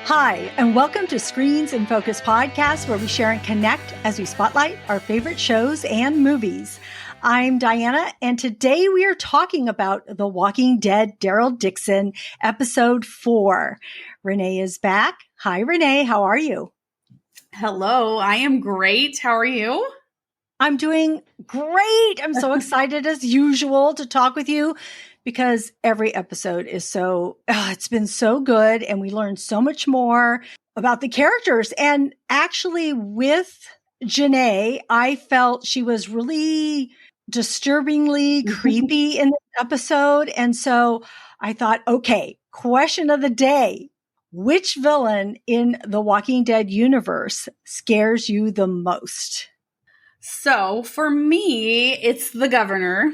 Hi, and welcome to Screens in Focus podcast, where we share and connect as we spotlight our favorite shows and movies. I'm Diana, and today we are talking about The Walking Dead, Daryl Dixon, episode 4. Renee is back. Hi, Renee. How are you? Hello, I am great. How are you? I'm doing great. I'm so excited as usual to talk with you because every episode is it's been so good, and we learned so much more about the characters. And actually with Genet, I felt she was really disturbingly creepy in this episode. And so I thought, okay, question of the day. Which villain in the Walking Dead universe scares you the most? So for me, it's the governor,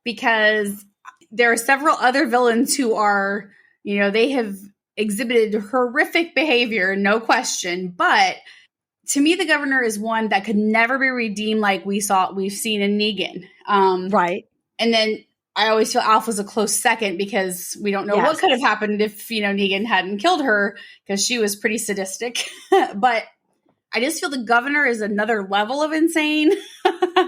because there are several other villains who are, they have exhibited horrific behavior, no question. But to me, the governor is one that could never be redeemed like we've seen in Negan. Right. And then I always feel Alpha's a close second, because we don't know what could have happened if, Negan hadn't killed her, because she was pretty sadistic. But I just feel the governor is another level of insane.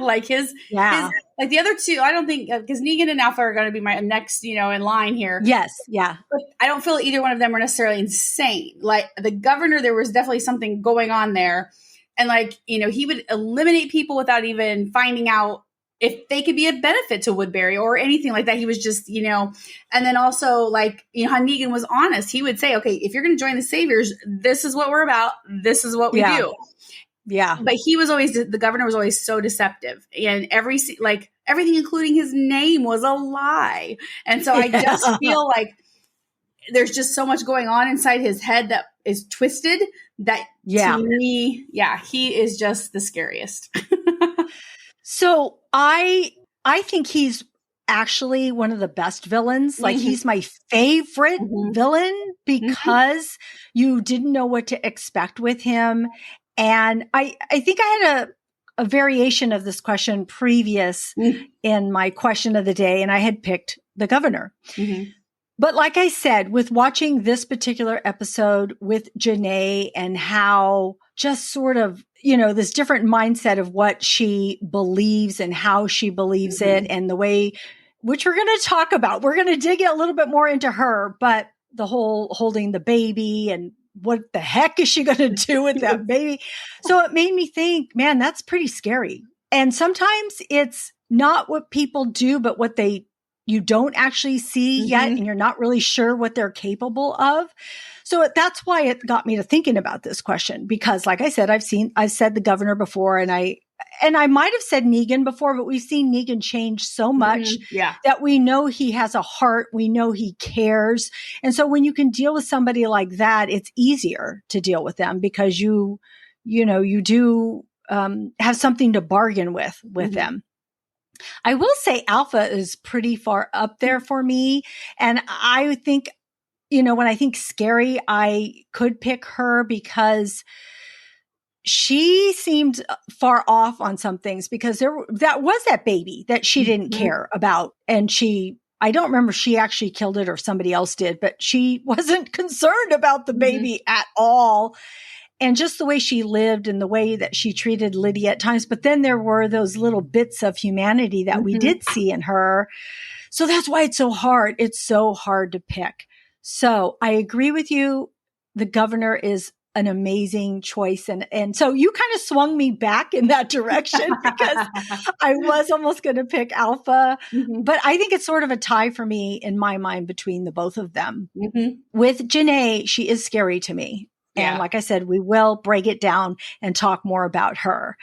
Like his, like the other two, I don't think, because Negan and Alpha are going to be my next, in line here. Yes. Yeah. But I don't feel either one of them are necessarily insane. Like the governor, there was definitely something going on there. And he would eliminate people without even finding out if they could be a benefit to Woodbury or anything like that. He was just, and then also how Negan was honest. He would say, okay, if you're going to join the Saviors, this is what we're about. This is what we do. Yeah. But the governor was always so deceptive, and everything, including his name, was a lie. And so I just feel like there's just so much going on inside his head that is twisted that to me, he is just the scariest. So I think he's actually one of the best villains. Like he's my favorite villain, because you didn't know what to expect with him. And I think I had a variation of this question previous in my question of the day, and I had picked the governor. But like I said, with watching this particular episode with Genet and how just sort of, this different mindset of what she believes and how she believes it, and the way, which we're going to talk about, we're going to dig a little bit more into her, but the whole holding the baby and what the heck is she going to do with that baby? So it made me think, man, that's pretty scary. And sometimes it's not what people do, but what you don't actually see yet, and you're not really sure what they're capable of. So that's why it got me to thinking about this question, because like I said, I've said the governor before, and I might have said Negan before, but we've seen Negan change so much that we know he has a heart. We know he cares. And so when you can deal with somebody like that, it's easier to deal with them, because you do have something to bargain with them. I will say Alpha is pretty far up there for me. And I think, when I think scary, I could pick her, because she seemed far off on some things, because that was that baby that she didn't care about. And I don't remember if she actually killed it or somebody else did, but she wasn't concerned about the baby at all. And just the way she lived and the way that she treated Lydia at times. But then there were those little bits of humanity that we did see in her. So that's why it's so hard. It's so hard to pick. So I agree with you. The governor is an amazing choice. And so you kind of swung me back in that direction, because I was almost going to pick Alpha, but I think it's sort of a tie for me in my mind between the both of them. With Genet, she is scary to me. And like I said, we will break it down and talk more about her.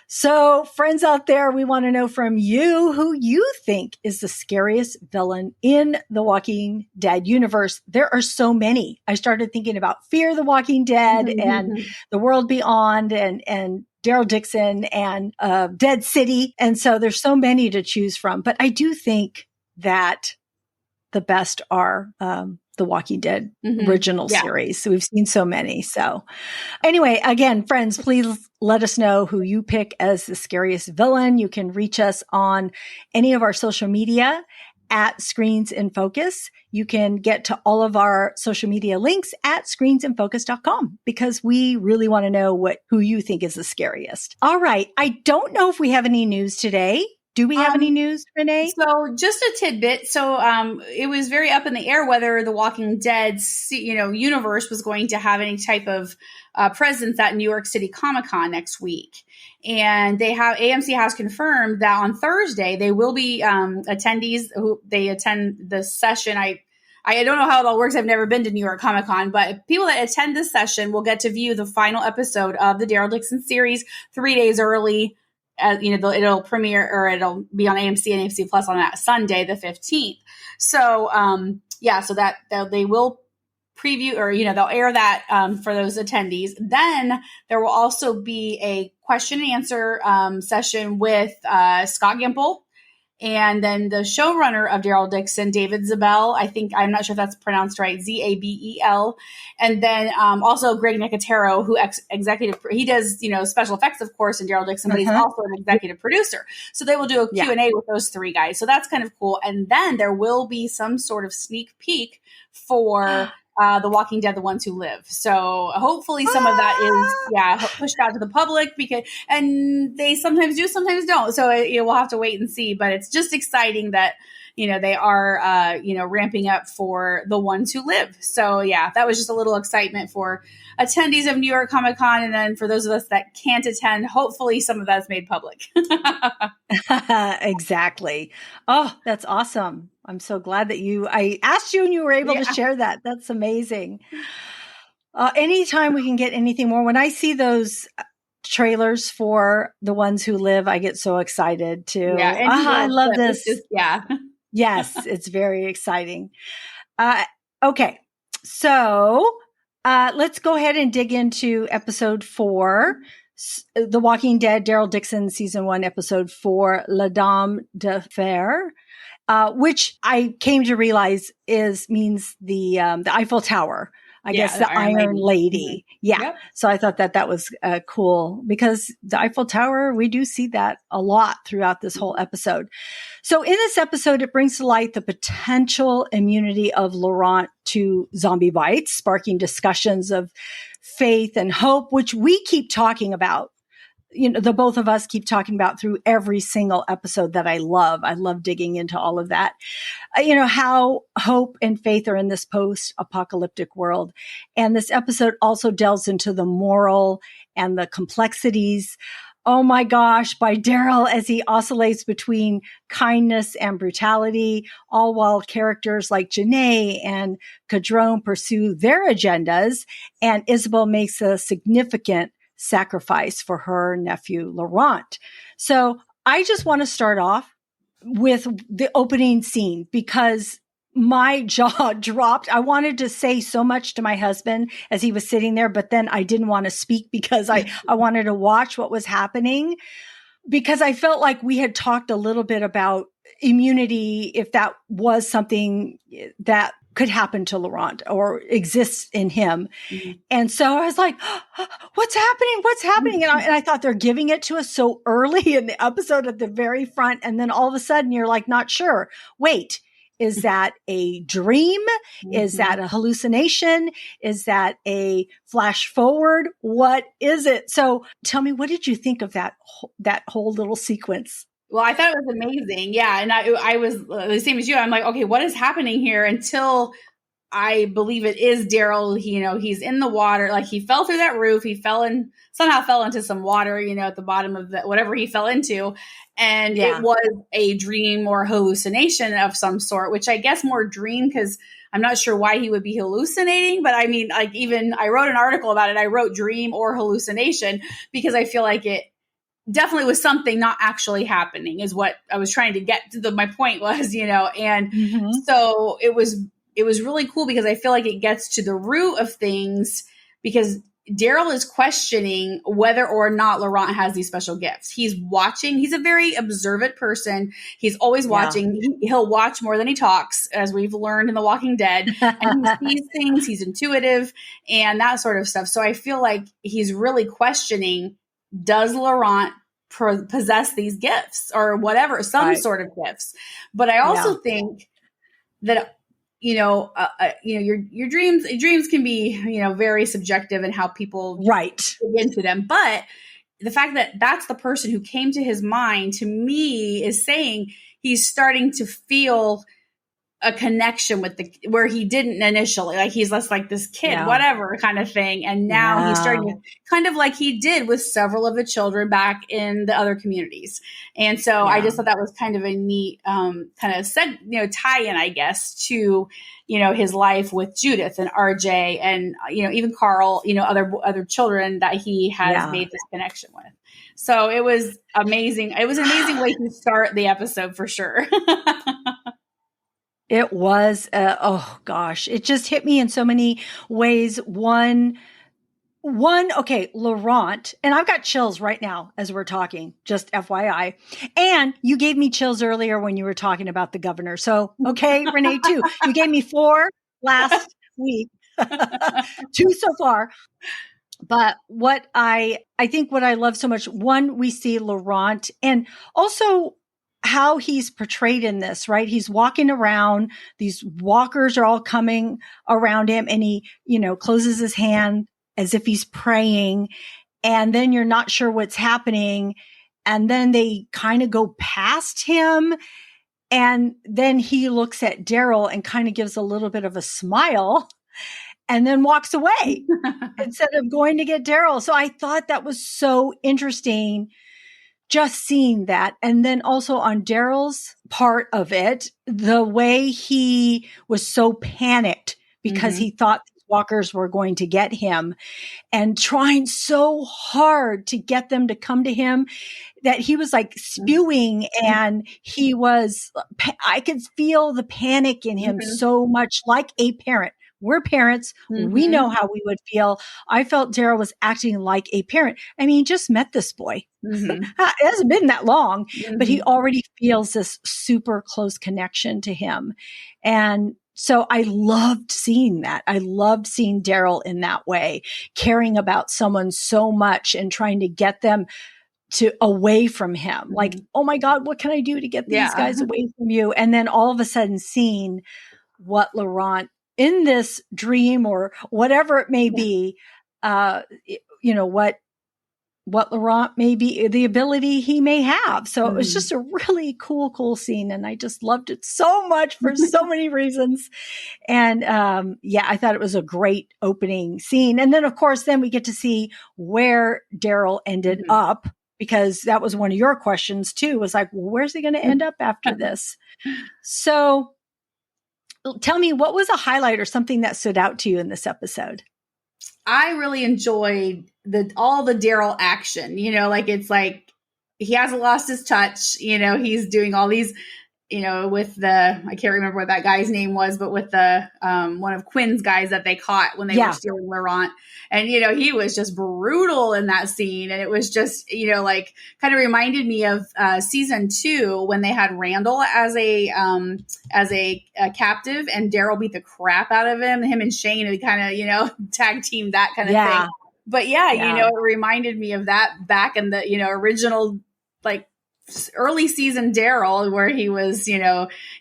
So friends out there, we want to know from you who you think is the scariest villain in the Walking Dead universe. There are so many. I started thinking about Fear the Walking Dead and The World Beyond and Daryl Dixon and Dead City. And so there's so many to choose from. But I do think that the best are the Walking Dead original series. So we've seen so many. So anyway, again, friends, please let us know who you pick as the scariest villain. You can reach us on any of our social media at Screens in Focus. You can get to all of our social media links at screensinfocus.com because we really want to know who you think is the scariest. All right. I don't know if we have any news today. Do we have any news, Renee? So just a tidbit. So it was very up in the air whether the Walking Dead, universe was going to have any type of presence at New York City Comic-Con next week. And AMC has confirmed that on Thursday, they will be attendees who they attend the session. I don't know how it all works. I've never been to New York Comic Con, but people that attend this session will get to view the final episode of the Daryl Dixon series 3 days early. It'll premiere or it'll be on AMC and AMC Plus on that Sunday, the 15th. So, so that they will preview or, they'll air that for those attendees. Then there will also be a question and answer session with Scott Gimple. And then the showrunner of Daryl Dixon, David Zabel, I'm not sure if that's pronounced right, Zabel. And then also Greg Nicotero, who he does, special effects, of course, in Daryl Dixon, but he's also an executive producer. So they will do a Q&A with those three guys. So that's kind of cool. And then there will be some sort of sneak peek for The Walking Dead, The Ones Who Live. So hopefully some of that is, pushed out to the public and they sometimes do, sometimes don't. So we'll have to wait and see, but it's just exciting that, they are, ramping up for The Ones Who Live. So that was just a little excitement for attendees of New York Comic Con. And then for those of us that can't attend, hopefully some of that's made public. Exactly. Oh, that's awesome. I'm so glad that I asked you and you were able to share that. That's amazing. Anytime we can get anything more, when I see those trailers for The Ones Who Live, I get so excited too. I love this. Yes, it's very exciting. Okay. So, let's go ahead and dig into episode 4, The Walking Dead, Daryl Dixon, season 1, episode 4, La Dame de Fer. Which I came to realize means the Eiffel Tower. I guess the Iron Lady. Mm-hmm. Yeah. Yep. So I thought that was cool because the Eiffel Tower, we do see that a lot throughout this whole episode. So in this episode, it brings to light the potential immunity of Laurent to zombie bites, sparking discussions of faith and hope, which we keep talking about. The both of us keep talking about through every single episode that I love. I love digging into all of that. How hope and faith are in this post-apocalyptic world. And this episode also delves into the moral and the complexities, oh my gosh, by Daryl as he oscillates between kindness and brutality, all while characters like Genet and Cadron pursue their agendas. And Isabelle makes a significant sacrifice for her nephew, Laurent. So I just want to start off with the opening scene because my jaw dropped. I wanted to say so much to my husband as he was sitting there, but then I didn't want to speak because I wanted to watch what was happening because I felt like we had talked a little bit about immunity, if that was something that could happen to Laurent or exists in him. Mm-hmm. And so I was like, what's happening? What's happening? And I thought they're giving it to us so early in the episode at the very front. And then all of a sudden you're like, not sure. Wait, is that a dream? Mm-hmm. Is that a hallucination? Is that a flash forward? What is it? So tell me, what did you think of that whole little sequence? Well, I thought it was amazing. Yeah. And I was the same as you. I'm like, okay, what is happening here? Until I believe it is Daryl. He's in the water. Like he fell through that roof. He somehow fell into some water, at the bottom of whatever he fell into. And it was a dream or hallucination of some sort, which I guess more dream because I'm not sure why he would be hallucinating. But I mean, like I wrote an article about it. I wrote dream or hallucination because I feel like it definitely was something not actually happening is what I was trying to get to. My point was, and so it was really cool because I feel like it gets to the root of things because Daryl is questioning whether or not Laurent has these special gifts. He's watching. He's a very observant person. He's always watching. He'll watch more than he talks, as we've learned in The Walking Dead. And he sees things. He's intuitive and that sort of stuff. So I feel like he's really questioning, does Laurent possess these gifts or whatever, some sort of gifts. But I also think that, your dreams can be, very subjective in how people get into them. But the fact that that's the person who came to his mind, to me, is saying he's starting to feel a connection with where he didn't initially, like he's less like this kid, whatever kind of thing. And now he's starting to, kind of like he did with several of the children back in the other communities. And so I just thought that was kind of a neat, kind of tie in, I guess, to, his life with Judith and RJ and, even Carl, other children that he has made this connection with. So it was amazing. It was an amazing way to start the episode for sure. It was, oh gosh, it just hit me in so many ways. One, okay, Laurent, and I've got chills right now as we're talking, just FYI. And you gave me chills earlier when you were talking about the governor. So, okay, Renee, too. You gave me 4 last week, 2 so far. But what I think what I love so much, one, we see Laurent, and also how he's portrayed in this, right? He's walking around, these walkers are all coming around him, and he, closes his hand as if he's praying, and then you're not sure what's happening. And then they kind of go past him. And then he looks at Daryl and kind of gives a little bit of a smile and then walks away instead of going to get Daryl. So I thought that was so interesting, just seeing that. And then also on Daryl's part of it, the way he was so panicked because he thought walkers were going to get him, and trying so hard to get them to come to him that he was like spewing, and I could feel the panic in him so much, like a parent. We're parents. We know how we would feel. I felt Daryl was acting like a parent. I mean, he just met this boy. It hasn't been that long, but he already feels this super close connection to him. And so I loved seeing that. I loved seeing Daryl in that way, caring about someone so much and trying to get them away from him. Like, oh my God, what can I do to get these guys away from you? And then all of a sudden seeing what Laurent in this dream or whatever it may be, what Laurent may be, the ability he may have. So it was just a really cool scene. And I just loved it so much for so many reasons. And, I thought it was a great opening scene. And then of course, then we get to see where Daryl ended up, because that was one of your questions too, was like, well, where's he going to end up after this? So tell me, what was a highlight or something that stood out to you in this episode? I really enjoyed all the Daryl action, it's like he hasn't lost his touch, he's doing all these, with I can't remember what that guy's name was, but with the, one of Quinn's guys that they caught when they were stealing Laurent. And, he was just brutal in that scene. And it was just, kind of reminded me of, season 2 when they had Randall as a captive, and Daryl beat the crap out of him and Shane, and kind of, tag team, that kind of thing. But it reminded me of that back in the, original, like, early season Daryl, where he was, he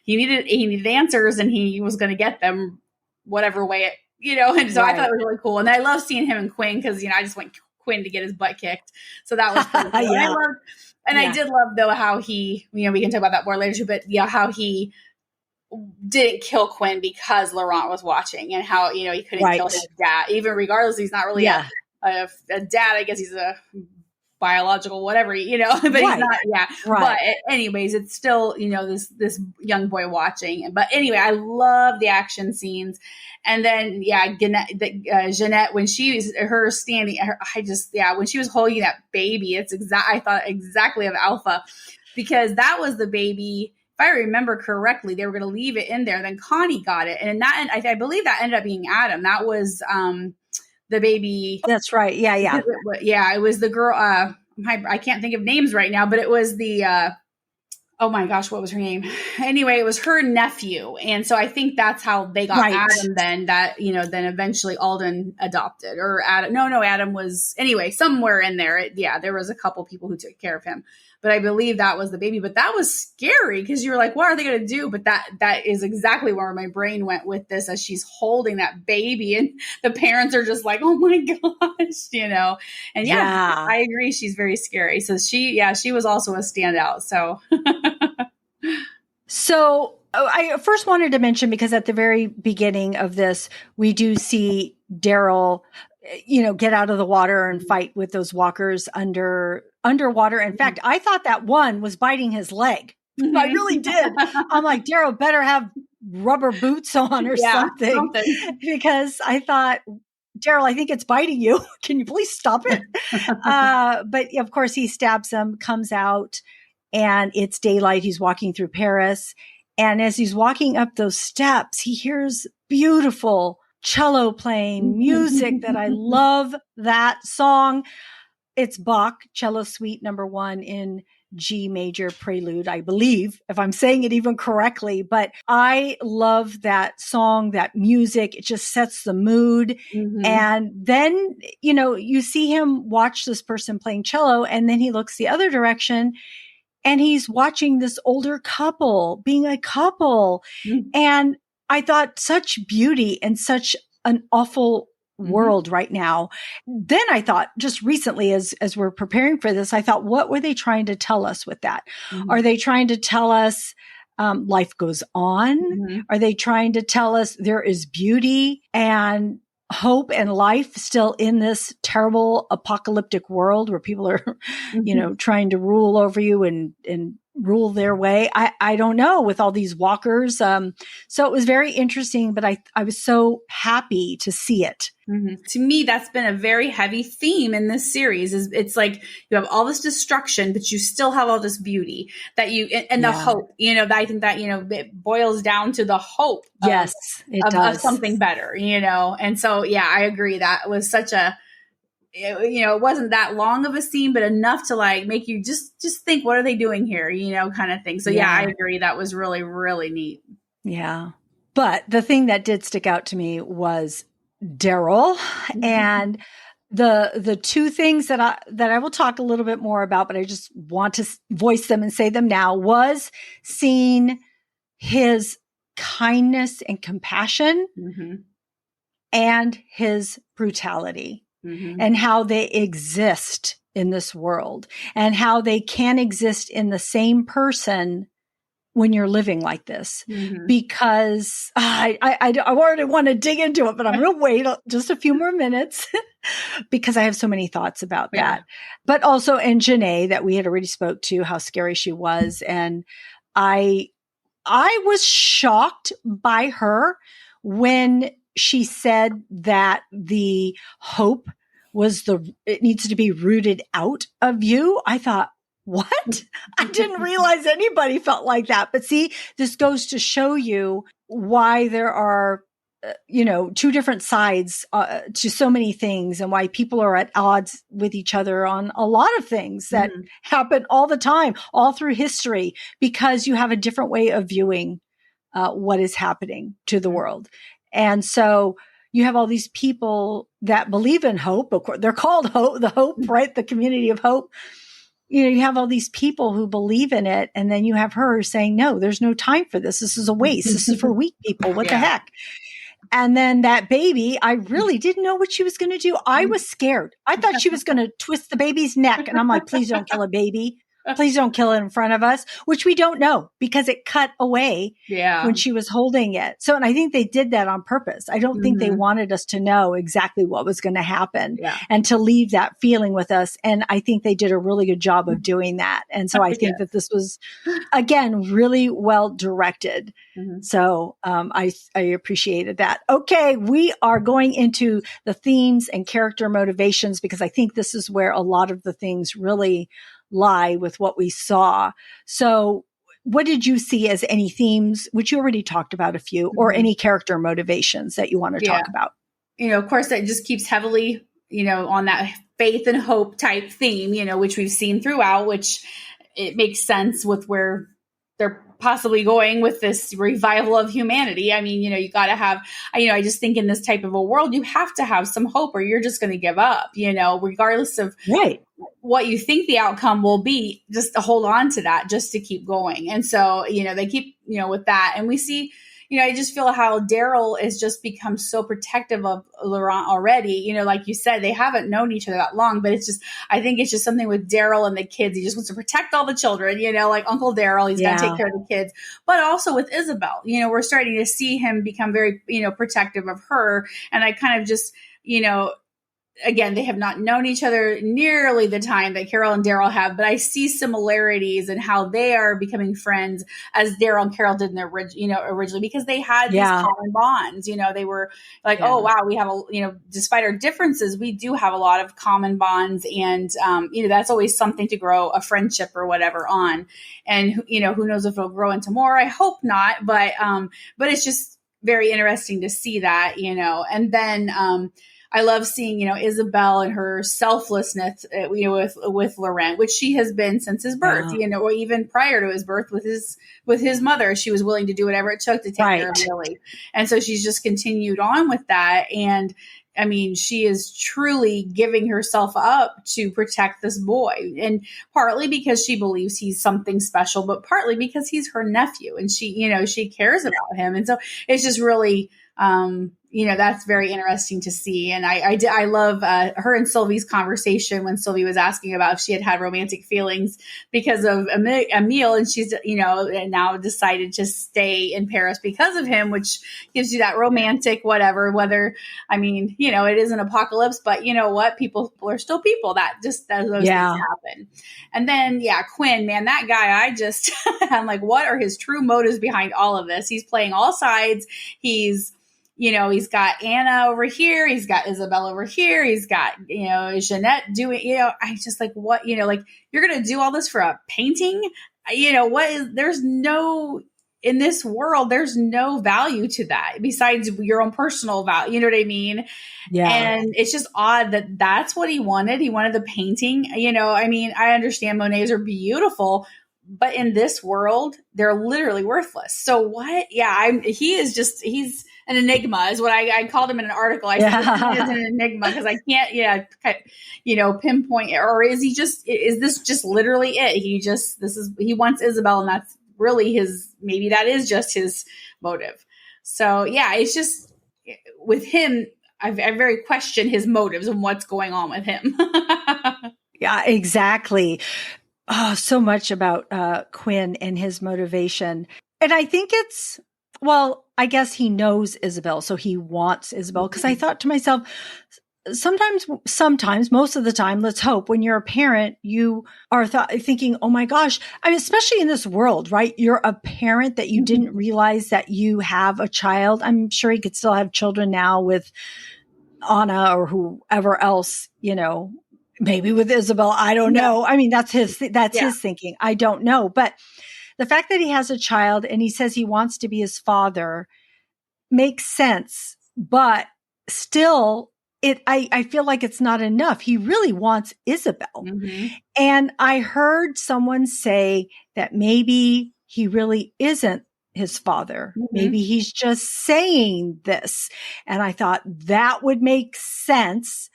needed answers, and he was going to get them whatever way it, and so I thought it was really cool. And I love seeing him and Quinn, because, I just want Quinn to get his butt kicked. So that was pretty cool. I did love though how he, we can talk about that more later too, but how he didn't kill Quinn because Laurent was watching, and how, he couldn't kill his dad, even regardless, he's not really a dad. I guess he's a biological whatever, but he's not. But anyways, it's still, this young boy watching. But anyway, I love the action scenes. And then Genet, when she was when she was holding that baby, I thought exactly of Alpha, because that was the baby. If I remember correctly, they were going to leave it in there. Then Connie got it, and I believe that ended up being Adam. That was the baby. That's right. Yeah. It was the girl. I can't think of names right now, but it was the oh my gosh, what was her name? Anyway, it was her nephew. And so I think that's how they got Adam then, that, you know, then eventually Alden adopted, or Adam. No, Adam was, anyway, somewhere in there. There was a couple people who took care of him, but I believe that was the baby. But that was scary because you were like, what are they going to do? But that is exactly where my brain went with this, as she's holding that baby and the parents are just like, oh my gosh, you know? And I agree. She's very scary. So she was also a standout. So. So I first wanted to mention, because at the very beginning of this, we do see Daryl, you know, get out of the water and fight with those walkers underwater. In fact, I thought that one was biting his leg. I really did. I'm like, Daryl better have rubber boots on or something, because I thought, Daryl, I think it's biting you. Can you please stop it? But of course he stabs him, comes out, and it's daylight. He's walking through Paris. And as he's walking up those steps, he hears beautiful cello playing music that I love that song. It's Bach, Cello Suite No. 1 in G major prelude, I believe, if I'm saying it even correctly. But I love that song, that music. It just sets the mood. And then, you know, you see him watch this person playing cello, and then he looks the other direction, and he's watching this older couple being a couple. And I thought, such beauty and such an awful world right now. Then I thought, just recently, as we're preparing for this, I thought, what were they trying to tell us with that? Are they trying to tell us life goes on? Are they trying to tell us there is beauty and hope and life still in this terrible apocalyptic world where people are, you know, trying to rule over you and rule their way? I don't know, with all these walkers. So it was very interesting, but I was so happy to see it. To me, that's been a very heavy theme in this series. It's like you have all this destruction, but you still have all this beauty that and the hope, you know, that I think that, you know, it boils down to the hope of something better, you know? And so, I agree. That was such you know, it wasn't that long of a scene, but enough to like make you just think, what are they doing here? You know, kind of thing. So I agree. That was really, really neat. Yeah. But the thing that did stick out to me was Daryl, and the two things that I will talk a little bit more about, but I just want to voice them and say them now, was seeing his kindness and compassion and his brutality, and how they exist in this world, and how they can exist in the same person when you're living like this. Because I already want to dig into it, but I'm going to wait just a few more minutes because I have so many thoughts about that. But also in Genet, that we had already spoke to, how scary she was. And I was shocked by her when she said that the hope was it needs to be rooted out of you. I thought, what? I didn't realize anybody felt like that. But see, this goes to show you why there are, you know, two different sides to so many things, and why people are at odds with each other on a lot of things that happen all the time, all through history, because you have a different way of viewing what is happening to the world. And so you have all these people that believe in hope. Of course, they're called hope, the hope, right? The community of hope. You know, you have all these people who believe in it, and then you have her saying, no, there's no time for this. This is a waste. This is for weak people. What the heck? And then that baby, I really didn't know what she was going to do. I was scared. I thought she was going to twist the baby's neck. And I'm like, please don't kill a baby. Please don't kill it in front of us, which we don't know because it cut away when she was holding it. So, and I think they did that on purpose. I don't think they wanted us to know exactly what was going to happen and to leave that feeling with us. And I think they did a really good job of doing that. And so I think that this was, again, really well directed. So I appreciated that. Okay, we are going into the themes and character motivations, because I think this is where a lot of the things really lie with what we saw. So what did you see as any themes, which you already talked about a few, or any character motivations that you want to talk about? You know, of course, that just keeps heavily, you know, on that faith and hope type theme, you know, which we've seen throughout, which it makes sense with where they're possibly going with this revival of humanity. I mean, you got to have, I just think in this type of a world, you have to have some hope or you're just going to give up, regardless of what you think the outcome will be, just to hold on to that, just to keep going. And so, they keep, with that. And we see, I just feel how Daryl has just become so protective of Laurent already. Like you said, they haven't known each other that long, but I think it's just something with Daryl and the kids. He just wants to protect all the children, like Uncle Daryl, he's got to take care of the kids, but also with Isabelle, we're starting to see him become very, protective of her. And I kind of just, again, they have not known each other nearly the time that Carol and Daryl have, but I see similarities in how they are becoming friends as Daryl and Carol did in the originally, because they had these common bonds. They were like, oh wow, we have despite our differences, we do have a lot of common bonds, and that's always something to grow a friendship or whatever on. And who knows if it'll grow into more? I hope not, but it's just very interesting to see that, and then. I love seeing, Isabelle and her selflessness, with Laurent, which she has been since his birth, or even prior to his birth with his mother. She was willing to do whatever it took to take care of Lily. And so she's just continued on with that. And I mean, she is truly giving herself up to protect this boy, and partly because she believes he's something special, but partly because he's her nephew and she cares about him. And so it's just really, that's very interesting to see. And I love her and Sylvie's conversation when Sylvie was asking about if she had romantic feelings because of Emile, and she's, now decided to stay in Paris because of him, which gives you that romantic whatever, whether, it is an apocalypse, but you know what? People are still people. That just, those things happen. And then, Quinn, man, that guy, I'm like, what are his true motives behind all of this? He's playing all sides. He's got Anna over here. He's got Isabelle over here. He's got, Genet doing, I just like, what, like you're going to do all this for a painting? In this world, there's no value to that besides your own personal value. You know what I mean? Yeah. And it's just odd that that's what he wanted. He wanted the painting, I understand Monets are beautiful, but in this world, they're literally worthless. So what? Yeah, he's an enigma is what I called him in an article. I said he is an enigma because I can't, pinpoint, or is this just literally it? He wants Isabelle, and that's really maybe that is just his motive. So yeah, it's just with him, I very question his motives and what's going on with him. Yeah, exactly. Oh, so much about Quinn and his motivation. And I think I guess he knows Isabelle, so he wants Isabelle. Because I thought to myself, sometimes, most of the time, let's hope, when you're a parent, you are thinking, oh my gosh, especially in this world, right? You're a parent that you didn't realize that you have a child. I'm sure he could still have children now with Anna or whoever else, maybe with Isabelle. I don't know. That's his thinking. I don't know. But the fact that he has a child and he says he wants to be his father makes sense, but still I feel like it's not enough. He really wants Isabelle. Mm-hmm. And I heard someone say that maybe he really isn't his father. Mm-hmm. Maybe he's just saying this. And I thought that would make sense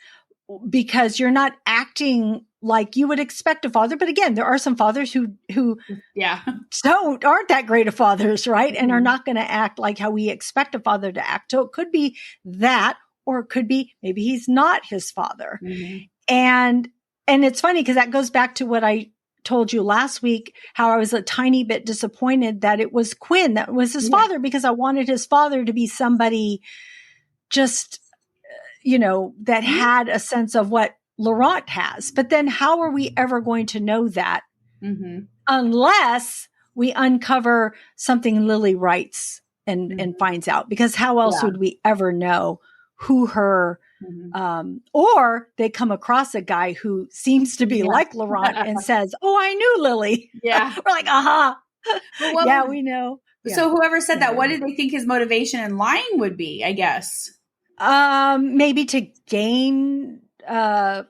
because you're not acting like you would expect a father. But again, there are some fathers who aren't that great of fathers, right? And are not going to act like how we expect a father to act. So it could be that, or it could be maybe he's not his father. Mm-hmm. And it's funny because that goes back to what I told you last week, how I was a tiny bit disappointed that it was Quinn that was his father, because I wanted his father to be somebody just, that had a sense of what Laurent has. But then how are we ever going to know that unless we uncover something Lily writes and finds out? Because how else would we ever know who her, or they come across a guy who seems to be like Laurent and says, oh, I knew Lily. Yeah. We're like, aha. Well, we know. So whoever said that, what did they think his motivation in lying would be, I guess? Maybe to gain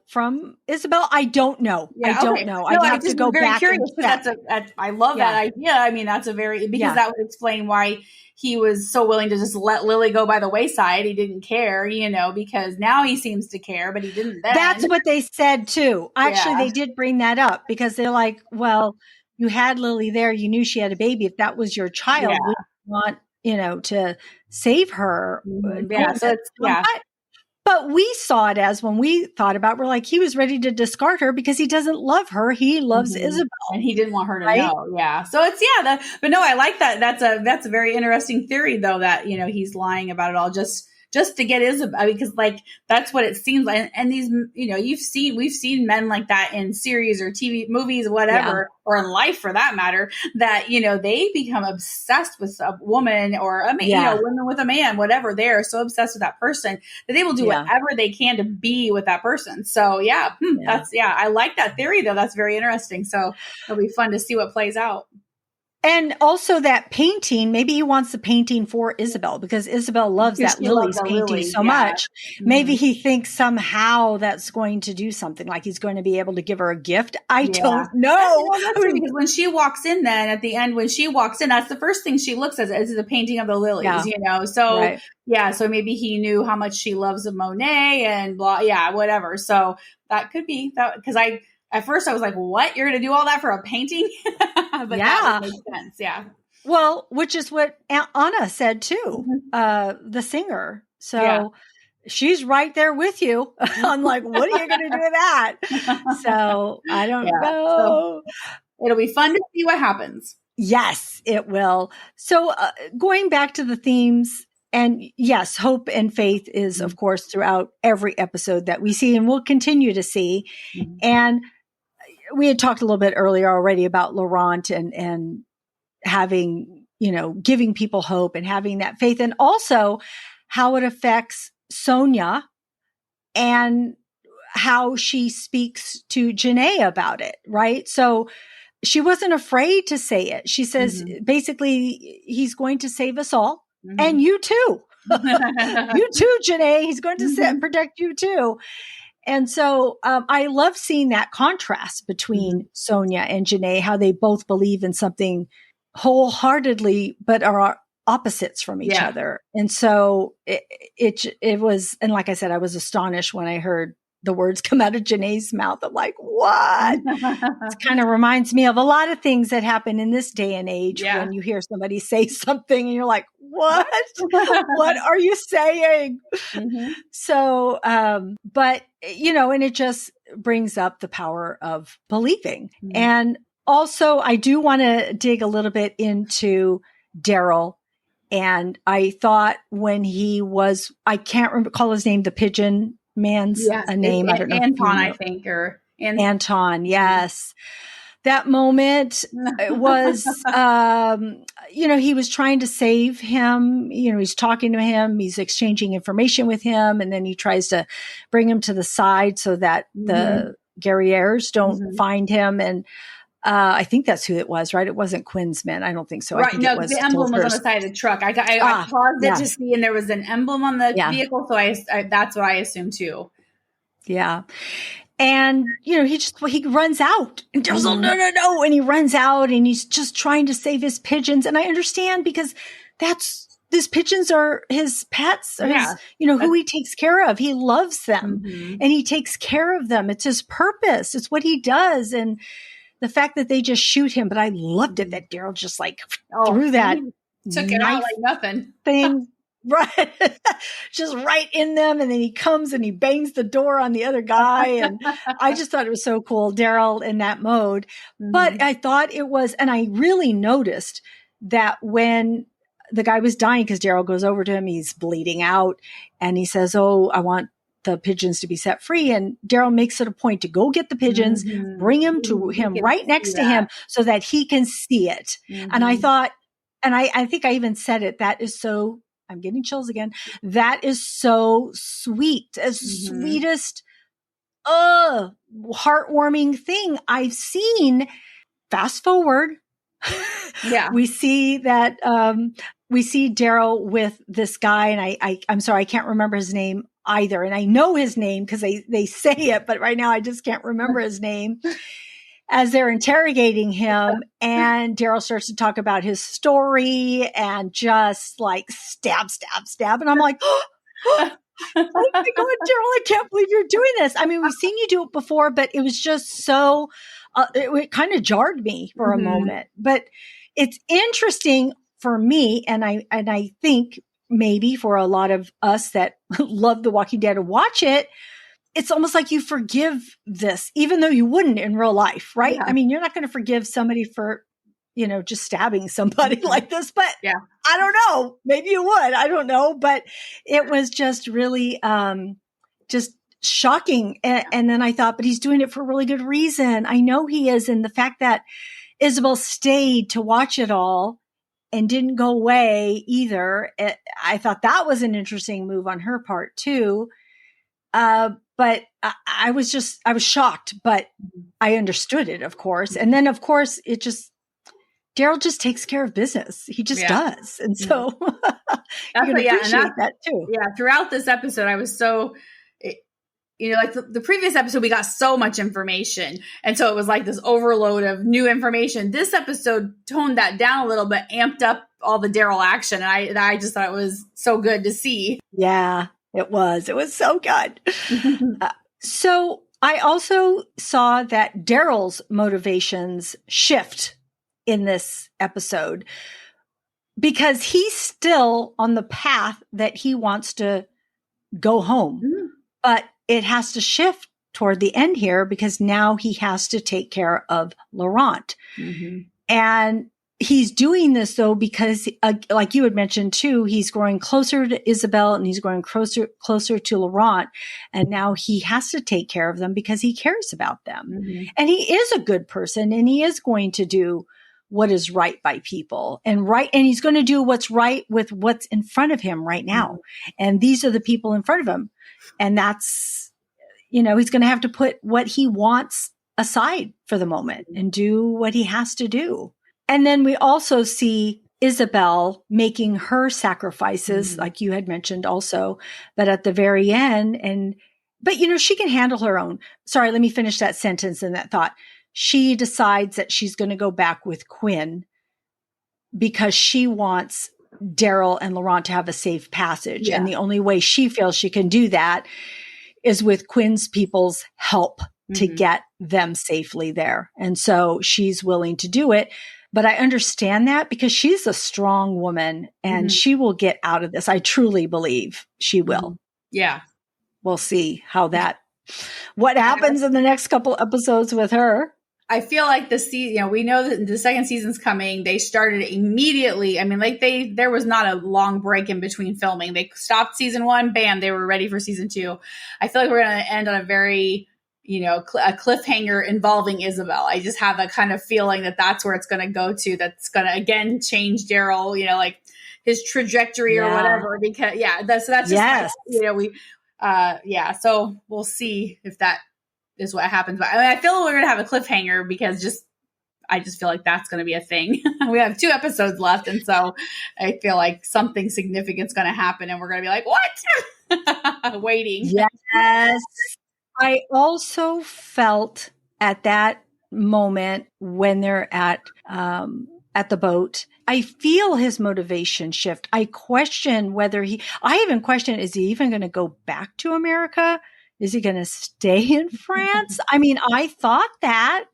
from Isabelle? I don't know. Yeah, I don't okay. know. No, I'd I'm have to just go very back curious and check. because I love that idea. I mean, that's because that would explain why he was so willing to just let Lily go by the wayside. He didn't care, because now he seems to care, but he didn't then. That's what they said too. Actually, they did bring that up because they're like, well, you had Lily there. You knew she had a baby. If that was your child, would you want, to save her? Yeah. So it's, But we saw it as when we thought about, we're like, he was ready to discard her because he doesn't love her. He loves Isabelle. And he didn't want her to know. Yeah. So it's, but no, I like that. That's a very interesting theory though, that, he's lying about it all just to get Isabelle, because like, that's what it seems like. And these, we've seen men like that in series or TV movies, whatever, or in life for that matter, that, they become obsessed with a woman or a man, women with a man, whatever. They are so obsessed with that person that they will do whatever they can to be with that person. So I like that theory though. That's very interesting. So it'll be fun to see what plays out. And also that painting, maybe he wants the painting for Isabelle because Isabelle loves that Lily's painting so much. Maybe he thinks somehow that's going to do something, like he's going to be able to give her a gift. I don't know. That's true, because when she walks in, then at the end, when she walks in, that's the first thing she looks at is the painting of the lilies, So so maybe he knew how much she loves of Monet and blah, whatever. So that could be that, because at first I was like, what? You're going to do all that for a painting? But that would make sense. Yeah. Well, which is what Anna said too, the singer. So she's right there with you. I'm like, what are you going to do with that? So I don't know. So it'll be fun to see what happens. Yes, it will. So going back to the themes, and yes, hope and faith is, of course, throughout every episode that we see and we'll continue to see. And we had talked a little bit earlier already about Laurent and having, giving people hope and having that faith, and also how it affects Sonia and how she speaks to Genet about it, right? So she wasn't afraid to say it. She says, basically, he's going to save us all. And you too. You too, Genet. He's going to protect you too. And so I love seeing that contrast between Sonia and Genet, how they both believe in something wholeheartedly, but are opposites from each other. And so it was, and like I said, I was astonished when I heard the words come out of Genet's mouth. I'm like, what? It kind of reminds me of a lot of things that happen in this day and age when you hear somebody say something and you're like, what? What are you saying? So, but, and it just brings up the power of believing. And also, I do want to dig a little bit into Daryl. And I thought when he was, I can't recall his name, the pigeon man's a name. I don't know. Anton, I think, or Anton. Yes. That moment was, he was trying to save him. He's talking to him. He's exchanging information with him. And then he tries to bring him to the side so that the guerriers don't find him. And I think that's who it was, right? It wasn't Quinn's men. I don't think so. Right. I think No, it was the emblem was on the side of the truck. I paused it to see, and there was an emblem on the vehicle. So I that's what I assumed too. Yeah. And, he runs out and Daryl's like, no. And he runs out and he's just trying to save his pigeons. And I understand because these pigeons are his pets, or his, who he takes care of. He loves them and he takes care of them. It's his purpose. It's what he does. And the fact that they just shoot him, but I loved it that Daryl just threw that, took it out like nothing thing. Right. Just right in them. And then he comes and he bangs the door on the other guy. And I just thought it was so cool. Daryl in that mode. But I thought it was, and I really noticed that when the guy was dying, because Daryl goes over to him, he's bleeding out and he says, oh, I want the pigeons to be set free. And Daryl makes it a point to go get the pigeons, bring them to him right next to him so that he can see it. And I thought, and I think I even said it, that is so, I'm getting chills again. That is so sweet, as sweetest, heartwarming thing I've seen. Fast forward. We see that, we see Daryl with this guy, and I'm sorry, I can't remember his name either. And I know his name because they say it, but right now I just can't remember his name. As they're interrogating him, and Daryl starts to talk about his story and just like stab. And I'm like, oh my God, Daryl, I can't believe you're doing this. I mean, we've seen you do it before, but it was just so, it kind of jarred me for a moment. But it's interesting for me, and I think maybe for a lot of us that love The Walking Dead to watch it, it's almost like you forgive this, even though you wouldn't in real life, right? Yeah. I mean, you're not going to forgive somebody for, just stabbing somebody like this, but I don't know. Maybe you would. I don't know. But it was just really just shocking. And then I thought, but he's doing it for a really good reason. I know he is. And the fact that Isabelle stayed to watch it all and didn't go away either, I thought that was an interesting move on her part too. But I was shocked, but I understood it, of course. And then, of course, Daryl just takes care of business. He just does. And so you can appreciate that too. Yeah. Throughout this episode, I was so, like the previous episode, we got so much information. And so it was like this overload of new information. This episode toned that down a little bit, amped up all the Daryl action. And I just thought it was so good to see. Yeah. It was so good. So I also saw that Daryl's motivations shift in this episode because he's still on the path that he wants to go home, but it has to shift toward the end here because now he has to take care of Laurent. And he's doing this though, because like you had mentioned too, he's growing closer to Isabelle and he's growing closer to Laurent. And now he has to take care of them because he cares about them. And he is a good person and he is going to do what is right by people and he's going to do what's right with what's in front of him right now. And these are the people in front of him. And that's, he's going to have to put what he wants aside for the moment and do what he has to do. And then we also see Isabelle making her sacrifices, like you had mentioned also, but at the very end, but she can handle her own. Sorry, let me finish that sentence and that thought. She decides that she's going to go back with Quinn because she wants Daryl and Laurent to have a safe passage. And the only way she feels she can do that is with Quinn's people's help to get them safely there. And so she's willing to do it. But I understand that because she's a strong woman and she will get out of this. I truly believe she will. Yeah. We'll see what happens in the next couple episodes with her. I feel like we know that the second season's coming. They started immediately. I mean, there was not a long break in between filming. They stopped season 1, bam, they were ready for season 2. I feel like we're going to end on a very, a cliffhanger involving Isabelle. I just have a kind of feeling that that's where it's going to go to. That's going to again change Daryl, like his trajectory or whatever. Because that's just so we'll see if that is what happens. But I feel we're going to have a cliffhanger because I just feel like that's going to be a thing. We have 2 episodes left. And so I feel like something significant is going to happen and we're going to be like, what? Waiting. Yes. I also felt at that moment when they're at the boat, I feel his motivation shift. I question I even question, is he even going to go back to America? Is he going to stay in France? I mean, I thought that.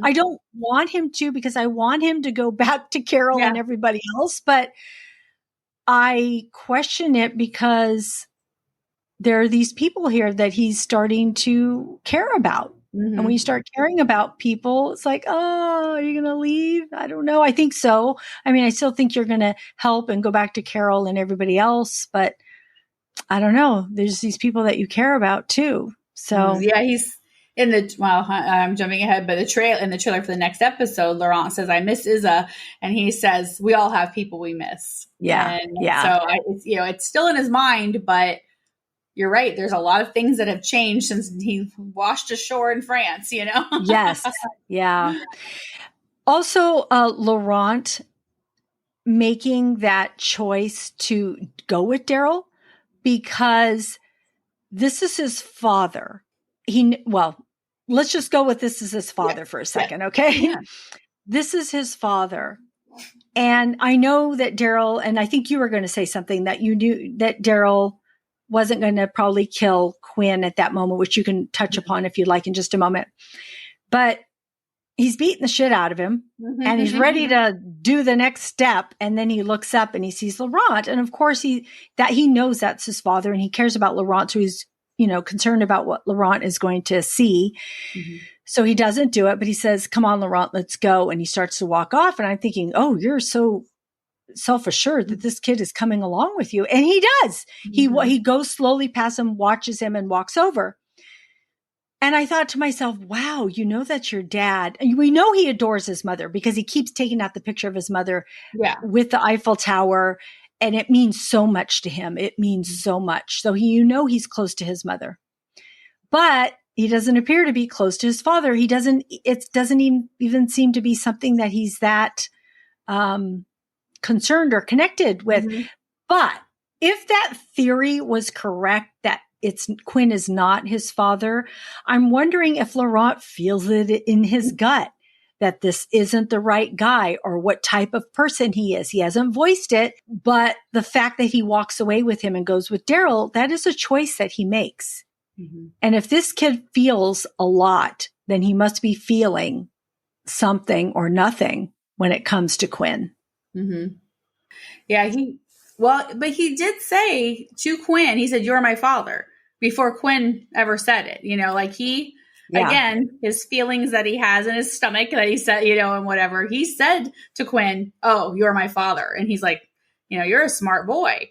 I don't want him to because I want him to go back to Carol and everybody else. But I question it because there are these people here that he's starting to care about. And when you start caring about people, it's like, oh, are you going to leave? I don't know. I think so. I mean, I still think you're going to help and go back to Carol and everybody else, but I don't know. There's these people that you care about too. So he's in I'm jumping ahead, but in the trailer for the next episode, Laurent says, I miss Isa. And he says, we all have people we miss. Yeah. So it's still in his mind, but you're right. There's a lot of things that have changed since he washed ashore in France, Yes. Yeah. Also, Laurent making that choice to go with Daryl because this is his father. Let's just go with this is his father for a second. Okay. Yeah. This is his father. And I know that Daryl, and I think you were going to say something that you knew that Daryl wasn't going to probably kill Quinn at that moment, which you can touch upon if you'd like in just a moment. But he's beating the shit out of him and he's ready to do the next step. And then he looks up and he sees Laurent. And of course he knows that's his father and he cares about Laurent. So he's, concerned about what Laurent is going to see. Mm-hmm. So he doesn't do it, but he says, come on, Laurent, let's go. And he starts to walk off. And I'm thinking, oh, you're so self-assured that this kid is coming along with you. And he does. Mm-hmm. He goes slowly past him, watches him and walks over. And I thought to myself, wow, that's your dad. And we know he adores his mother because he keeps taking out the picture of his mother with the Eiffel Tower. And it means so much to him. It means so much. So he's close to his mother. But he doesn't appear to be close to his father. It doesn't even seem to be something that he's that concerned or connected with. Mm-hmm. But if that theory was correct, that Quinn is not his father, I'm wondering if Laurent feels it in his gut that this isn't the right guy or what type of person he is. He hasn't voiced it, but the fact that he walks away with him and goes with Daryl, that is a choice that he makes. Mm-hmm. And if this kid feels a lot, then he must be feeling something or nothing when it comes to Quinn. Mm-hmm. Yeah, but he did say to Quinn, he said, "You're my father," before Quinn ever said it. Again, his feelings that he has in his stomach that he said, and whatever, he said to Quinn, "Oh, you're my father." And he's like, "You're a smart boy."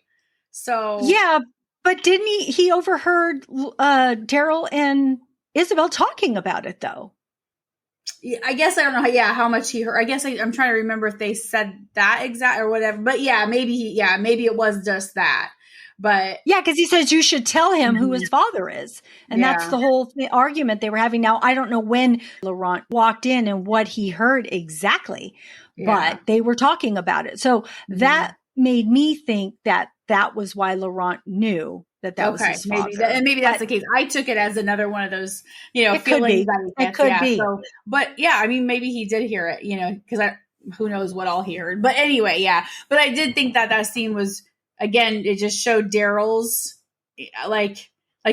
So yeah, but didn't he overheard Daryl and Isabelle talking about it though? I guess I don't know how much he heard. I guess I'm trying to remember if they said that exact or whatever, but maybe it was just that. But yeah, because he says you should tell him who his father is. And that's the whole argument they were having. Now, I don't know when Laurent walked in and what he heard exactly, but they were talking about it. So that made me think that was why Laurent knew that was his father. Maybe that's the case. I took it as another one of those, feelings that it could be. So, but maybe he did hear it, because who knows what all he heard. But anyway, But I did think that scene was, again, it just showed Daryl's, like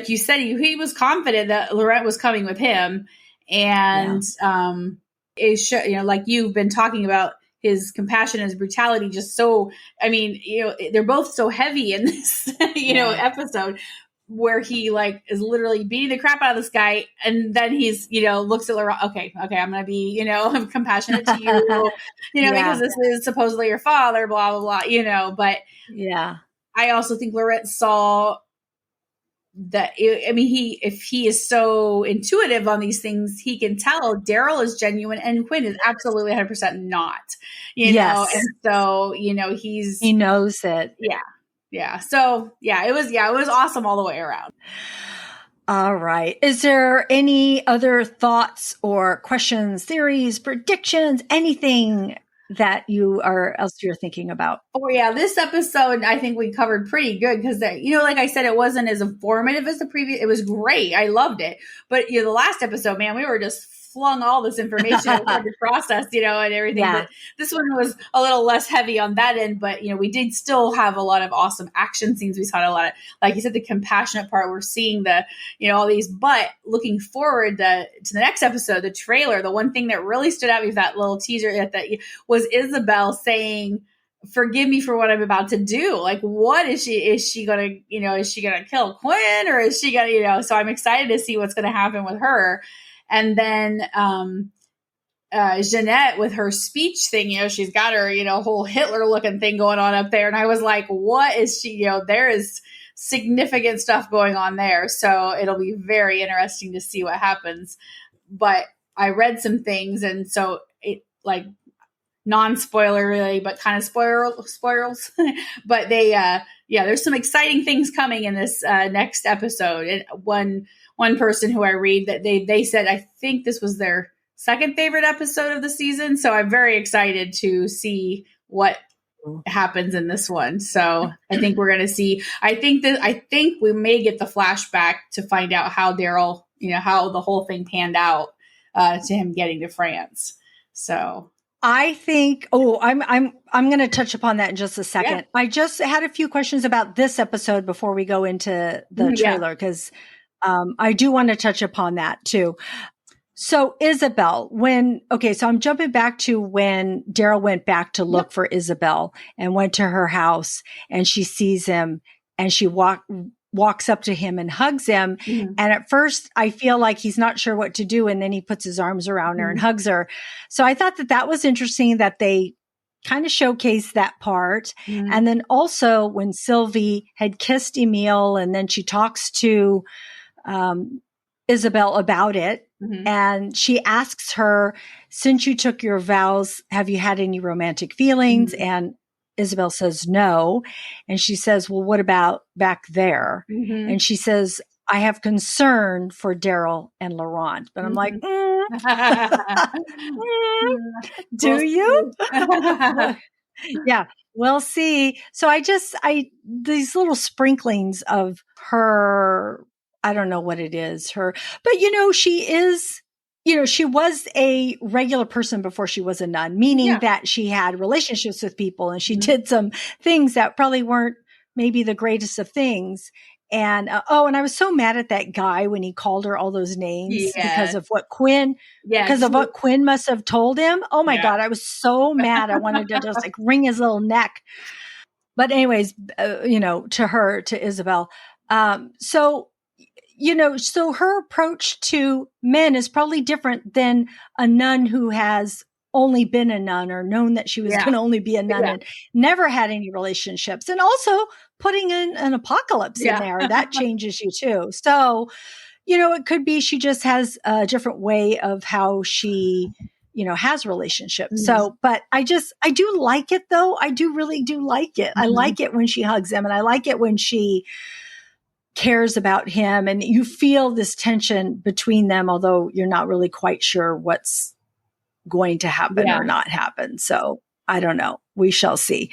you said, he was confident that Laurent was coming with him. And it showed, like you've been talking about, his compassion and his brutality just so, they're both so heavy in this, episode where he is literally beating the crap out of this guy. And then he's, looks at Laurent, okay, I'm going to be, I'm compassionate to you, because this is supposedly your father, blah, blah, blah, but I also think Laurent saw that, if he is so intuitive on these things, he can tell Daryl is genuine and Quinn is absolutely 100% not, know? And so, he knows it. Yeah. Yeah. So it was awesome all the way around. All right. Is there any other thoughts or questions, theories, predictions, anything that you're thinking about? Oh yeah, this episode I think we covered pretty good because like I said, it wasn't as informative as the previous. It was great, I loved it, but the last episode, man, we were just flung all this information it was hard to process, and everything. Yeah. But this one was a little less heavy on that end, but we did still have a lot of awesome action scenes. We saw a lot of, like you said, the compassionate part. We're seeing the, all these, but looking forward to the next episode, the trailer, the one thing that really stood out with that little teaser that was Isabelle saying, "Forgive me for what I'm about to do." Like, what is she gonna, is she gonna kill Quinn or is she gonna, so I'm excited to see what's going to happen with her. And then Genet with her speech thing, she's got her, whole Hitler looking thing going on up there. And I was like, what is she, there is significant stuff going on there. So it'll be very interesting to see what happens. But I read some things. And so it non-spoiler really, but kind of spoilers. But they, there's some exciting things coming in this next episode. And one person who I read that they said, I think this was their second favorite episode of the season. So I'm very excited to see what happens in this one. So I think we're going to see, I think we may get the flashback to find out how Daryl, how the whole thing panned out to him getting to France. So I think, I'm going to touch upon that in just a second. Yeah. I just had a few questions about this episode before we go into the trailer, because I do want to touch upon that too. So Isabelle, so I'm jumping back to when Daryl went back to look for Isabelle and went to her house, and she sees him and she walks up to him and hugs him. Mm-hmm. And at first I feel like he's not sure what to do. And then he puts his arms around her and hugs her. So I thought that was interesting that they kind of showcased that part. Mm-hmm. And then also when Sylvie had kissed Emile, and then she talks to Isabelle about it. Mm-hmm. And she asks her, since you took your vows, have you had any romantic feelings? Mm-hmm. And Isabelle says no. And she says, well, what about back there? Mm-hmm. And she says, I have concern for Daryl and Laurent. But I'm like, do you? Yeah, we'll see. So these little sprinklings of her, I don't know what it is, but she is, she was a regular person before she was a nun, meaning that she had relationships with people, and she did some things that probably weren't maybe the greatest of things. And, and I was so mad at that guy when he called her all those names because of what Quinn must have told him. Oh my God, I was so mad. I wanted to just wring his little neck. But anyways, to Isabelle. So her approach to men is probably different than a nun who has only been a nun or known that she was going to only be a nun and never had any relationships. And also putting in an apocalypse in there, that changes you too. So, it could be she just has a different way of how she, has relationships. Mm-hmm. So, but I do like it though. I really do like it. Mm-hmm. I like it when she hugs him, and I like it when she cares about him, and you feel this tension between them, although you're not really quite sure what's going to happen or not happen. So I don't know. We shall see.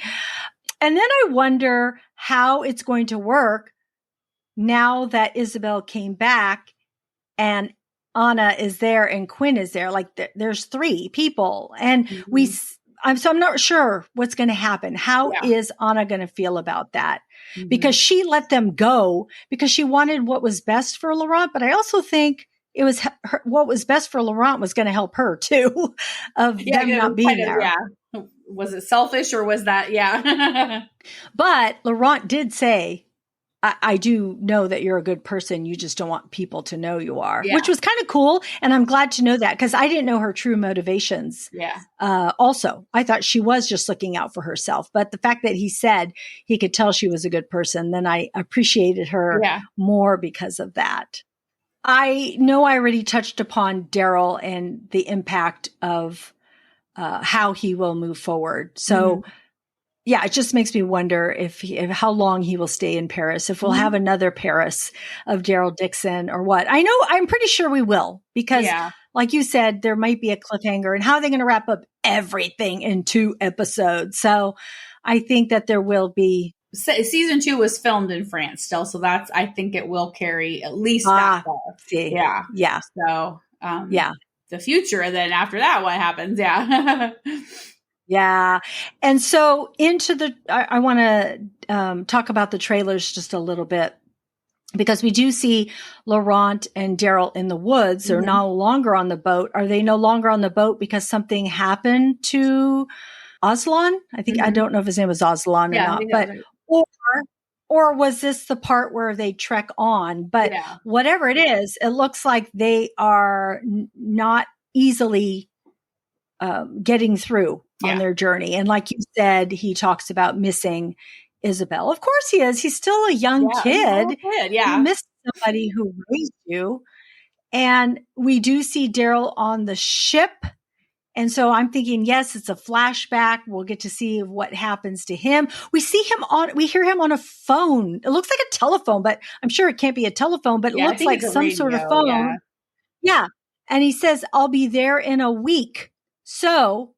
And then I wonder how it's going to work now that Isabelle came back and Anna is there and Quinn is there. Like there's 3 people, and I'm not sure what's going to happen. How is Anna going to feel about that? Mm-hmm. Because she let them go because she wanted what was best for Laurent. But I also think it was what was best for Laurent was going to help her too, of them not being there. Yeah. Was it selfish or was that? Yeah. But Laurent did say, I do know that you're a good person. You just don't want people to know you are, which was kind of cool. And I'm glad to know that because I didn't know her true motivations. Yeah. Also, I thought she was just looking out for herself. But the fact that he said he could tell she was a good person, then I appreciated her more because of that. I know I already touched upon Daryl and the impact of how he will move forward. So it just makes me wonder if how long he will stay in Paris, if we'll have another Paris of Daryl Dixon or what. I'm pretty sure we will because like you said, there might be a cliffhanger, and how are they going to wrap up everything in 2 episodes? So I think that there will be. Season 2 was filmed in France still. So I think it will carry at least that far. See. Yeah. Yeah. So, the future. And then after that, what happens? Yeah. Yeah. And so I want to talk about the trailers just a little bit because we do see Laurent and Daryl in the woods. They're no longer on the boat. Are they no longer on the boat because something happened to Aslan? I think, I don't know if his name was Aslan or not, but, or was this the part where they trek on? But whatever it is, it looks like they are not easily getting through on their journey. And like you said, he talks about missing Isabelle. Of course he is. He's still a young kid. You miss somebody who raised you. And we do see Daryl on the ship. And so I'm thinking, yes, it's a flashback. We'll get to see what happens to him. We hear him on a phone. It looks like a telephone, but I'm sure it can't be a telephone, but it looks like some sort of phone. Yeah. And he says, I'll be there in a week. So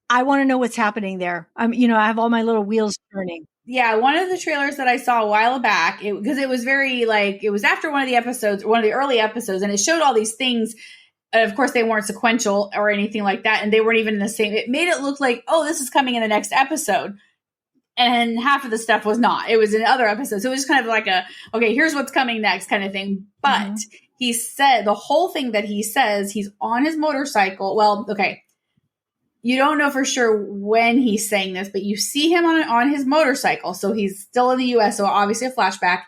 I want to know what's happening there. I have all my little wheels turning. Yeah, one of the trailers that I saw a while back, because it was very it was after one of the episodes, one of the early episodes, and it showed all these things. Of course, they weren't sequential or anything like that, and they weren't even in the same. It made it look like, oh, this is coming in the next episode. And half of the stuff was not. It was in other episodes. So it was kind of like okay, here's what's coming next kind of thing. But he said, the whole thing that he says, he's on his motorcycle. Well, okay. You don't know for sure when he's saying this, but you see him on his motorcycle. So he's still in the U.S., so obviously a flashback.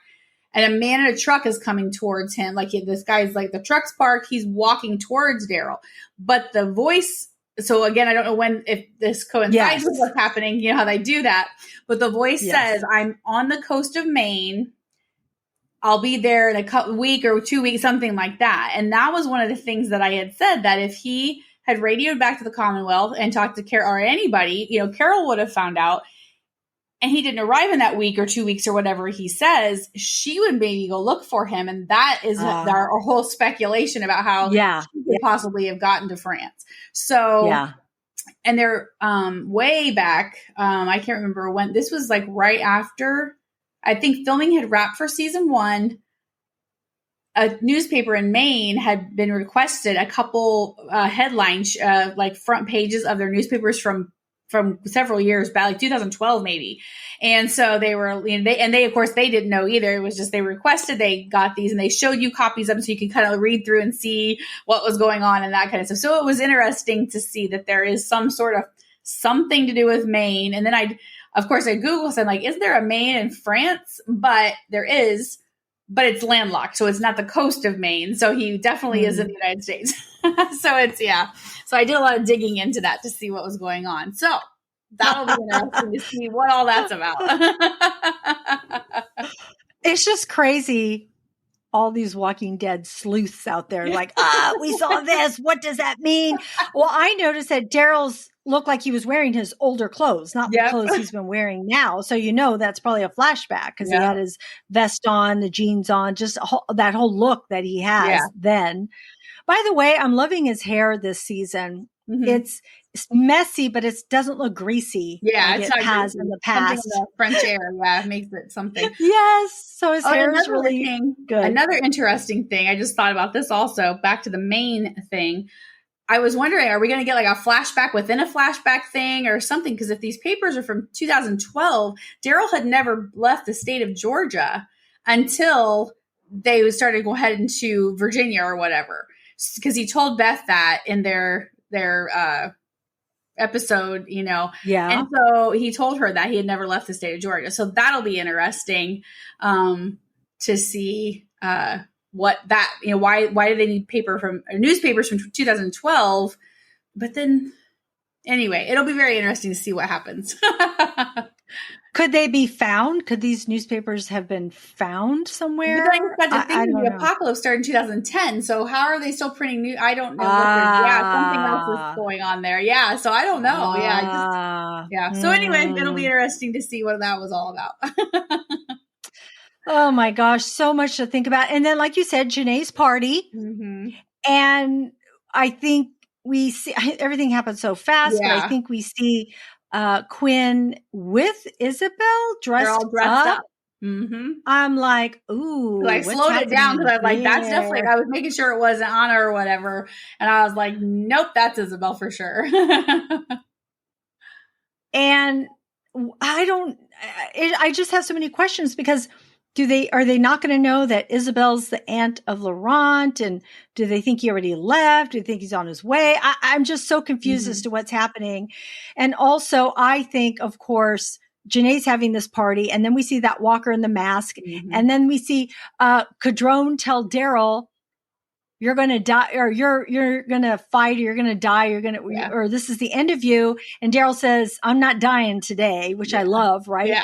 And a man in a truck is coming towards him. This guy's the truck's parked. He's walking towards Daryl. But the voice... So again, I don't know if this coincides with what's happening, you know how they do that. But the voice says, I'm on the coast of Maine. I'll be there in a week or 2 weeks, something like that. And that was one of the things that I had said, that if he had radioed back to the Commonwealth and talked to Carol or anybody, Carol would have found out. And he didn't arrive in that week or 2 weeks or whatever he says, she would maybe go look for him. And that is our whole speculation about how she could possibly have gotten to France. So, and they're way back. I can't remember when. This was right after, I think filming had wrapped for season 1. A newspaper in Maine had been requested a couple headlines, front pages of their newspapers from several years back, 2012 maybe. And so they were, they of course they didn't know either. It was just, they requested, they got these and they showed you copies of them so you can kind of read through and see what was going on and that kind of stuff. So it was interesting to see that there is some sort of something to do with Maine. And then I Googled, said is there a Maine in France? But there is, but it's landlocked. So it's not the coast of Maine. So he definitely is in the United States. So it's, So I did a lot of digging into that to see what was going on. So that'll be interesting to see what all that's about. It's just crazy. All these Walking Dead sleuths out there we saw this. What does that mean? Well, I noticed that Daryl's looked like he was wearing his older clothes, not the clothes he's been wearing now. So, that's probably a flashback because he had his vest on, the jeans on, just that whole look that he has then. By the way, I'm loving his hair this season. Mm-hmm. It's messy, but it doesn't look greasy. Yeah, like it has in the past. Something in the French air, makes it something. Yes, so his hair is really good. Another interesting thing, I just thought about this also, back to the Maine thing. I was wondering, are we going to get a flashback within a flashback thing or something? Because if these papers are from 2012, Daryl had never left the state of Georgia until they started to go head into Virginia or whatever. Because he told Beth that in their episode, and so he told her that he had never left the state of Georgia. So that'll be interesting to see what that, why do they need newspapers from 2012? But then anyway, it'll be very interesting to see what happens. Could they be found? Could these newspapers have been found somewhere? The apocalypse started in 2010. So how are they still printing new? I don't know. Something else is going on there. Yeah. So I don't know. So anyway, it'll be interesting to see what that was all about. Oh my gosh. So much to think about. And then, like you said, Genet's party. Mm-hmm. And I think we see everything happens so fast, but I think we see Quinn with Isabelle dressed up. Mm-hmm. I'm like, ooh. I slowed it down because I was like, that's definitely, I was making sure it wasn't Anna or whatever. And I was like, nope, that's Isabelle for sure. And I just have so many questions because are they not going to know that Isabelle's the aunt of Laurent? And do they think he already left? Do they think he's on his way? I'm just so confused as to what's happening. And also I think, of course, Genet's having this party and then we see that walker in the mask. Mm-hmm. And then we see, Cadrone tell Daryl, you're going to die or you're going to fight or you're going to die. Or this is the end of you. And Daryl says, I'm not dying today, which I love. Right. Yeah.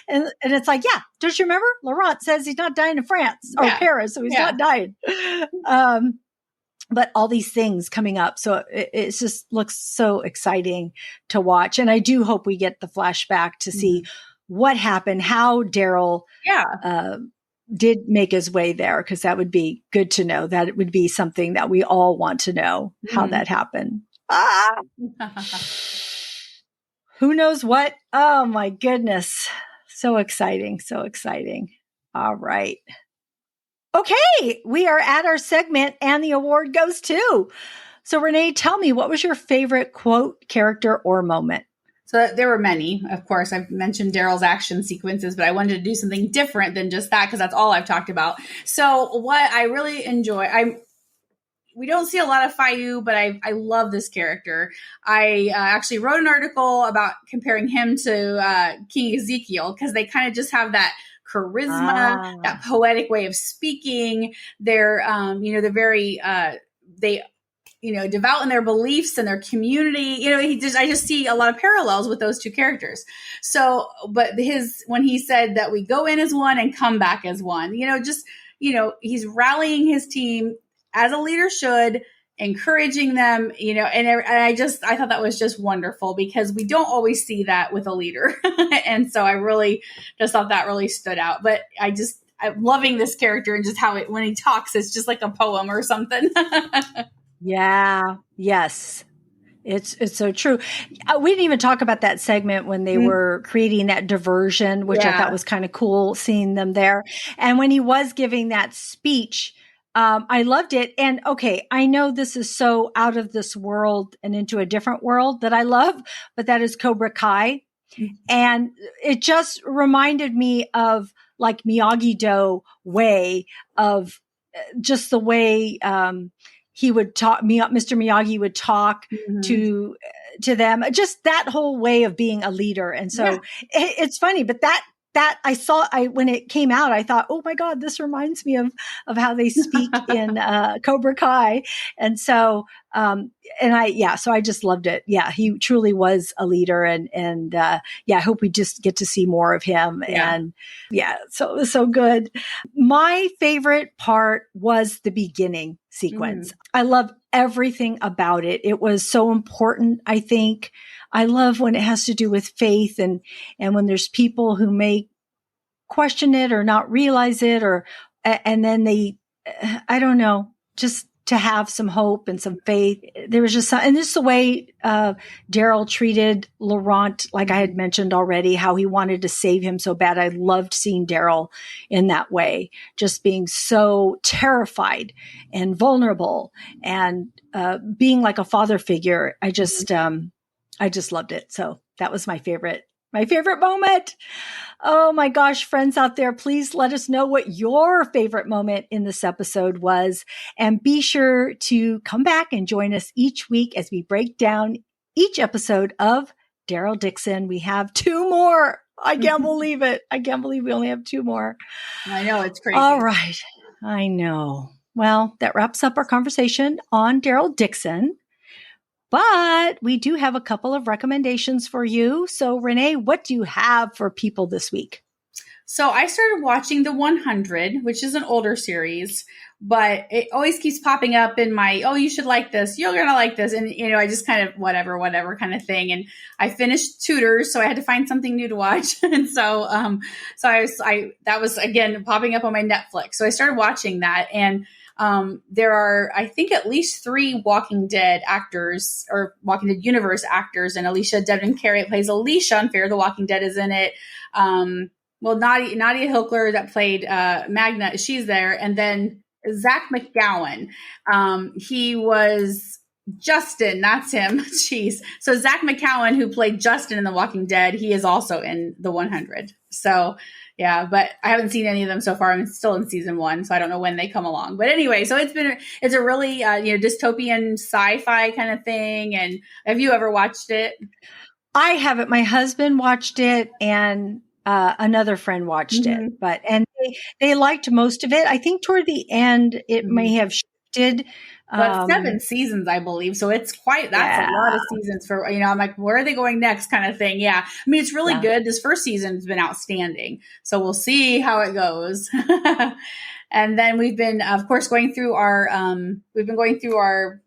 and it's like, don't you remember? Laurent says he's not dying in France or Paris. So he's not dying. But all these things coming up. So it just looks so exciting to watch. And I do hope we get the flashback to see what happened, how Daryl, did make his way there, because that would be good to know. That it would be something that we all want to know how that happened. Who knows what? Oh my goodness. So exciting. So exciting. All right. Okay. We are at our segment and the award goes to. So Renee, tell me, what was your favorite quote, character, or moment? So there were many. Of course, I've mentioned Daryl's action sequences, but I wanted to do something different than just that because that's all I've talked about. So what I really enjoy, we don't see a lot of Fayu, but I love this character. I actually wrote an article about comparing him to King Ezekiel because they kind of just have that charisma, that poetic way of speaking. They're, they're very, devout in their beliefs and their community. I just see a lot of parallels with those two characters. So, but when he said that we go in as one and come back as one, he's rallying his team as a leader should, encouraging them, and I thought that was just wonderful because we don't always see that with a leader. And so I really just thought that really stood out, but I'm loving this character and just how when he talks, it's just like a poem or something. Yeah. Yes. It's so true. We didn't even talk about that segment when they were creating that diversion, which I thought was kind of cool seeing them there. And when he was giving that speech, I loved it. And okay, I know this is so out of this world and into a different world that I love, but that is Cobra Kai. And it just reminded me of like Miyagi-Do way of just the way, he would talk, Mr. Miyagi would talk to them, just that whole way of being a leader. And so it's funny, but that I saw, when it came out, I thought, oh my God, this reminds me of how they speak in, Cobra Kai. And so, so I just loved it. Yeah. He truly was a leader and I hope we just get to see more of him. Yeah. And so it was so good. My favorite part was the beginning sequence. I love everything about it. It was so important. I think I love when it has to do with faith and when there's people who may question it or not realize it and then they, I don't know, just to have some hope and some faith. There was just and this is the way, Daryl treated Laurent, like I had mentioned already, how he wanted to save him so bad. I loved seeing Daryl in that way, just being so terrified and vulnerable and, being like a father figure. I just loved it. So that was my favorite moment. Oh my gosh, friends out there, please let us know what your favorite moment in this episode was. And be sure to come back and join us each week as we break down each episode of Daryl Dixon. We have 2 more. I can't believe it. I can't believe we only have 2 more. I know, it's crazy. All right. I know. Well, that wraps up our conversation on Daryl Dixon. But we do have a couple of recommendations for you. So Renee, what do you have for people this week? So I started watching The 100, which is an older series, but it always keeps popping up in my, you should like this. You're going to like this. And, I just kind of whatever kind of thing. And I finished Tutors, so I had to find something new to watch. And so, that was again popping up on my Netflix. So I started watching that, and there are, I think, at least 3 Walking Dead actors or Walking Dead universe actors, and Alicia Devon Carey plays Alicia on Fear the Walking Dead is in it. Nadia Hilkler that played Magna, she's there, and then Zach McGowan, he was Justin, that's him. Jeez. So Zach McGowan, who played Justin in The Walking Dead, he is also in The 100. So yeah, but I haven't seen any of them so far. I'm still in season 1, so I don't know when they come along. But anyway, so it's a really dystopian sci-fi kind of thing. And have you ever watched it? I haven't. My husband watched it, and another friend watched it, and they liked most of it. I think toward the end it may have shifted. But 7 seasons, I believe. So it's that's a lot of seasons for, I'm like, where are they going next kind of thing. Yeah. I mean, it's really good. This first season has been outstanding. So we'll see how it goes. And then we've been, of course, going through our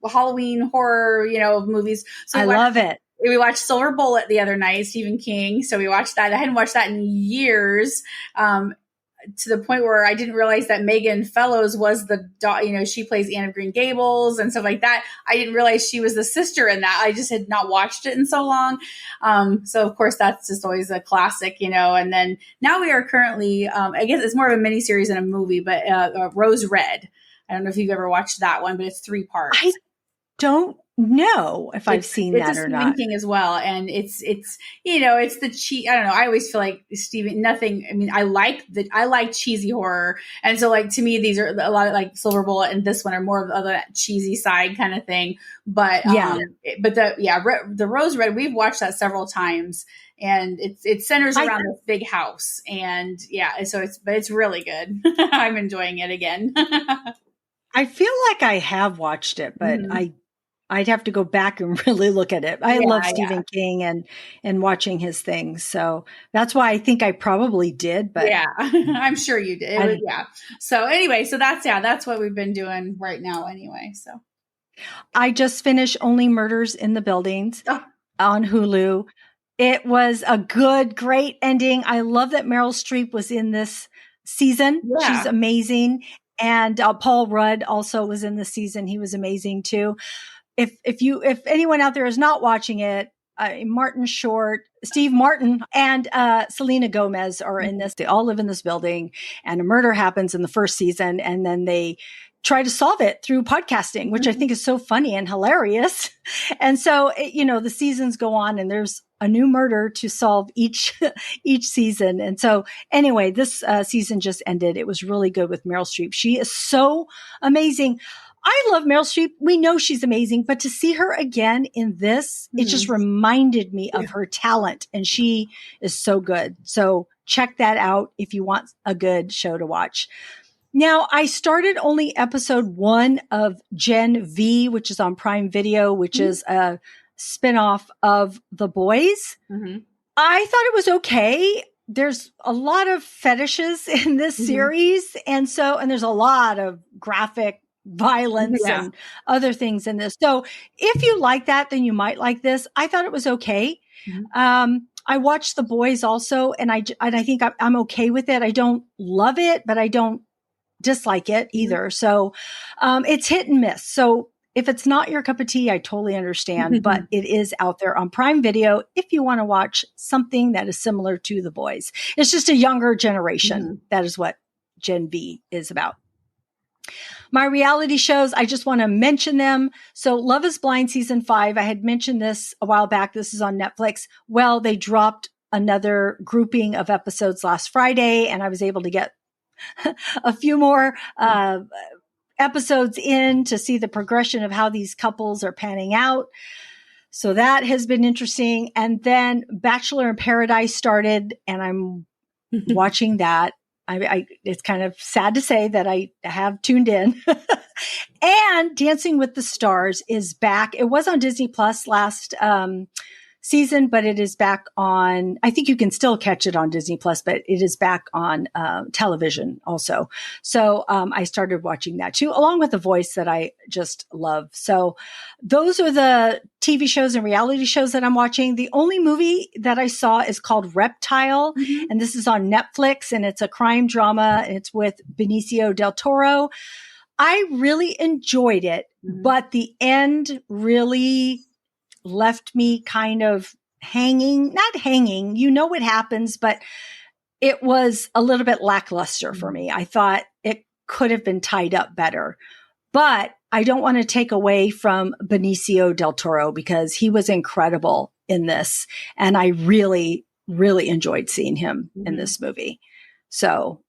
Halloween horror, movies. So I love it. We watched Silver Bullet the other night, Stephen King. So we watched that. I hadn't watched that in years. to the point where I didn't realize that Megan Fellows was the she plays Anne of Green Gables and stuff like that. I didn't realize she was the sister in that. I just had not watched it in so long. So of course that's just always a classic, and then now we are currently, I guess it's more of a miniseries than a movie, but Rose Red. I don't know if you've ever watched that one, but it's 3 parts. I don't know if I've seen that or not. It's a Stephen King as well, and it's it's the cheese. I don't know. I always feel like Stephen. Nothing. I mean, I like cheesy horror, and so like to me, these are a lot of like Silver Bullet and this one are more of that cheesy side kind of thing. But the Rose Red, we've watched that several times, and it centers around this big house, and so it's really good. I'm enjoying it again. I feel like I have watched it, but I'd have to go back and really look at it. I love Stephen King and watching his things. So that's why I think I probably did, but I'm sure you did. So anyway, so that's what we've been doing right now anyway. So I just finished Only Murders in the Buildings on Hulu. It was a great ending. I love that Meryl Streep was in this season. Yeah. She's amazing. And Paul Rudd also was in the season. He was amazing too. If anyone out there is not watching it, Martin Short, Steve Martin, and Selena Gomez are in this. They all live in this building, and a murder happens in the first season, and then they try to solve it through podcasting, which I think is so funny and hilarious. And so, the seasons go on, and there's a new murder to solve each season. And so anyway, this season just ended. It was really good with Meryl Streep. She is so amazing. I love Meryl Streep. We know she's amazing, but to see her again in this, it just reminded me of her talent, and she is so good. So check that out if you want a good show to watch. Now, I started only episode 1 of Gen V, which is on Prime Video, which is a spinoff of The Boys. I thought it was okay. There's a lot of fetishes in this series. And there's a lot of graphic violence and other things in this. So if you like that, then you might like this. I thought it was okay. I watched The Boys also, and I think I'm okay with it. I don't love it, but I don't dislike it either. So it's hit and miss. So if it's not your cup of tea, I totally understand, but it is out there on Prime Video if you want to watch something that is similar to The Boys. It's just a younger generation. That is what Gen V is about. My reality shows, I just want to mention them. So Love is Blind season 5, I had mentioned this a while back. This is on Netflix. Well, they dropped another grouping of episodes last Friday, and I was able to get a few more episodes in to see the progression of how these couples are panning out. So that has been interesting. And then Bachelor in Paradise started, and I'm watching that. It's kind of sad to say that I have tuned in. And Dancing with the Stars is back. It was on Disney Plus last season, but it is back on, I think you can still catch it on Disney Plus, but it is back on television also. So I started watching that too, along with The Voice that I just love. So those are the TV shows and reality shows that I'm watching. The only movie that I saw is called Reptile, and this is on Netflix, and it's a crime drama, and it's with Benicio del Toro. I really enjoyed it, but the end really left me kind of not hanging, what happens, but it was a little bit lackluster for me. I thought it could have been tied up better, but I don't want to take away from Benicio del Toro because he was incredible in this. And I really, really enjoyed seeing him in this movie. So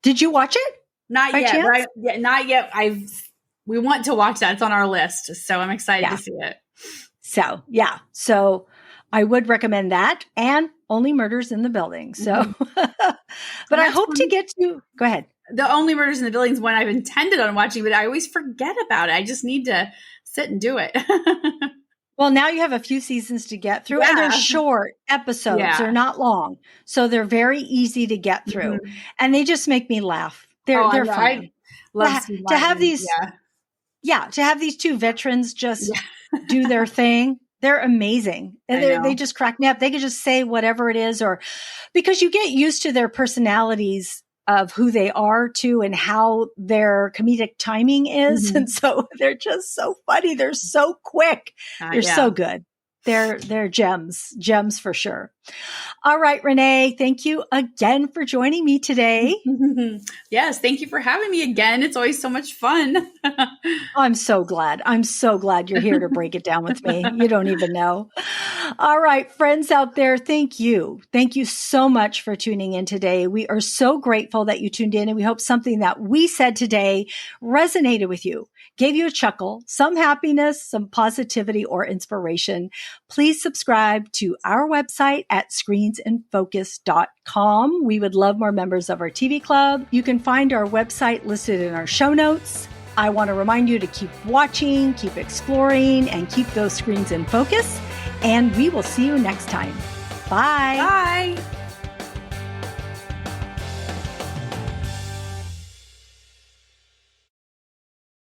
did you watch it? Not yet, right? Yeah, not yet. We want to watch that. It's on our list. So I'm excited to see it. So, yeah. So I would recommend that and Only Murders in the Building. So, but I hope to get to, go ahead. The Only Murders in the Building is one I've intended on watching, but I always forget about it. I just need to sit and do it. Well, now you have a few seasons to get through, and they're short episodes. They're not long. So they're very easy to get through, and they just make me laugh. They're funny. To have these, to have these two veterans just do their thing. They're amazing. They just crack me up. They could just say whatever it is, or because you get used to their personalities of who they are too and how their comedic timing is. And so they're just so funny. They're so quick. They're so good. They're gems for sure. All right, Renee, thank you again for joining me today. Yes, thank you for having me again. It's always so much fun. I'm so glad. I'm so glad you're here to break it down with me. You don't even know. All right, friends out there, thank you. Thank you so much for tuning in today. We are so grateful that you tuned in, and we hope something that we said today resonated with you, gave you a chuckle, some happiness, some positivity, or inspiration. Please subscribe to our website at screensinfocus.com. We would love more members of our TV club. You can find our website listed in our show notes. I want to remind you to keep watching, keep exploring, and keep those screens in focus. And we will see you next time. Bye. Bye.